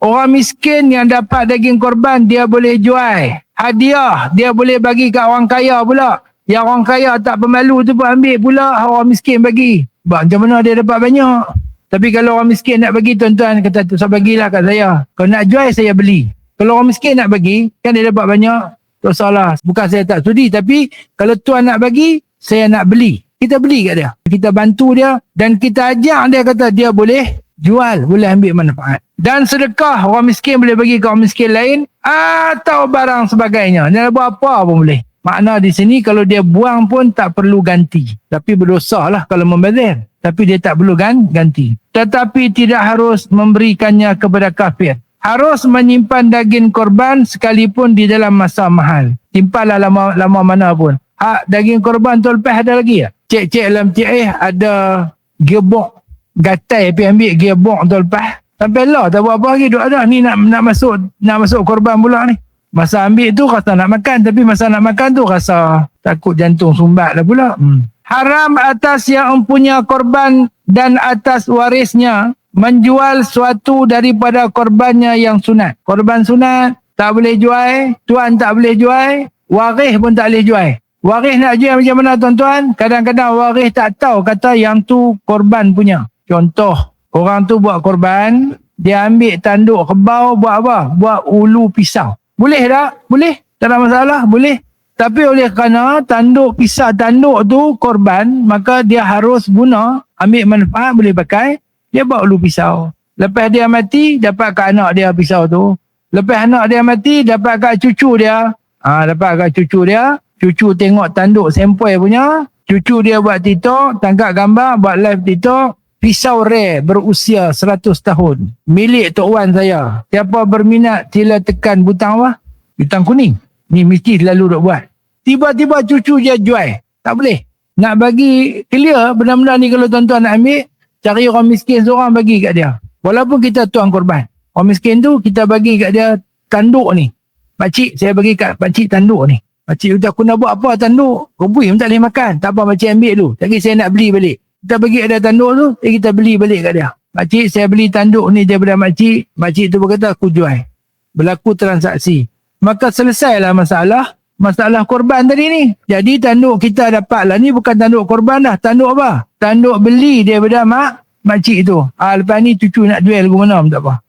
Orang miskin yang dapat daging korban, dia boleh jual. Hadiah, dia boleh bagi kat orang kaya pula. Yang orang kaya tak pemalu tu pun ambil pula, orang miskin bagi. Macam mana dia dapat banyak? Tapi kalau orang miskin nak bagi, tuan-tuan kata, tu saya bagilah kat saya. Kalau nak jual, saya beli. Kalau orang miskin nak bagi, kan dia dapat banyak. Tak salah. Bukan saya tak sudi, tapi kalau tuan nak bagi, saya nak beli. Kita beli kat dia. Kita bantu dia dan kita ajak dia, kata dia boleh jual, boleh ambil manfaat. Dan sedekah, orang miskin boleh bagi ke orang miskin lain atau barang sebagainya. Dia buat apa pun boleh. Makna di sini kalau dia buang pun tak perlu ganti. Tapi berdosa lah kalau membazir. Tapi dia tak perlu ganti. Tetapi tidak harus memberikannya kepada kafir. Harus menyimpan daging korban sekalipun di dalam masa mahal. Simpanlah lama mana pun. Daging korban tu lepas ada lagi ya? Cek dalam ada gearbox. Gatai pergi ambil gearbox tu lepas. Sampai lah tak buat apa lagi. Duk ada ni nak masuk korban pula ni. Masa ambil tu rasa nak makan. Tapi masa nak makan tu rasa takut jantung sumbat lah pula. Haram atas yang mempunyai korban dan atas warisnya menjual suatu daripada korbannya yang sunat. Korban sunat tak boleh jual. Tuan tak boleh jual. Waris pun tak boleh jual. Waris nak jual macam mana tuan-tuan? Kadang-kadang waris tak tahu kata yang tu korban punya. Contoh, orang tu buat korban, dia ambil tanduk kebau buat apa? Buat ulu pisau. Boleh tak? Boleh. Tak ada masalah. Boleh. Tapi oleh kerana tanduk pisau tanduk tu korban, maka dia harus guna, ambil manfaat, boleh pakai, dia buat ulu pisau. Lepas dia mati, dapat kat anak dia pisau tu. Lepas anak dia mati, dapat kat cucu dia. Dapat kat cucu dia. Cucu tengok tanduk sempoi punya. Cucu dia buat TikTok, tangkap gambar, buat live TikTok. Pisau rare berusia 100 tahun. Milik Tok Wan saya. Siapa berminat sila tekan butang apa? Butang kuning. Ni mesti selalu duk buat. Tiba-tiba cucu dia jual. Tak boleh. Nak bagi clear benda-benda ni kalau tuan-tuan nak ambil, cari orang miskin seorang bagi kat dia. Walaupun kita tuang korban. Orang miskin tu kita bagi kat dia tanduk ni. Pakcik saya bagi kat pakcik tanduk ni. Pakcik kata aku nak buat apa tanduk? Kubui pun tak boleh makan. Tak apa pakcik ambil tu. Lagi saya nak beli balik. Kita bagi ada tanduk tu, kita beli balik kat dia. Makcik, saya beli tanduk ni daripada makcik. Makcik tu berkata, aku jual. Berlaku transaksi. Maka selesailah masalah korban tadi ni. Jadi tanduk kita dapat lah. Ni bukan tanduk korban dah. Tanduk apa? Tanduk beli daripada makcik tu. Lepas ni cucu nak jual ke mana, tak apa.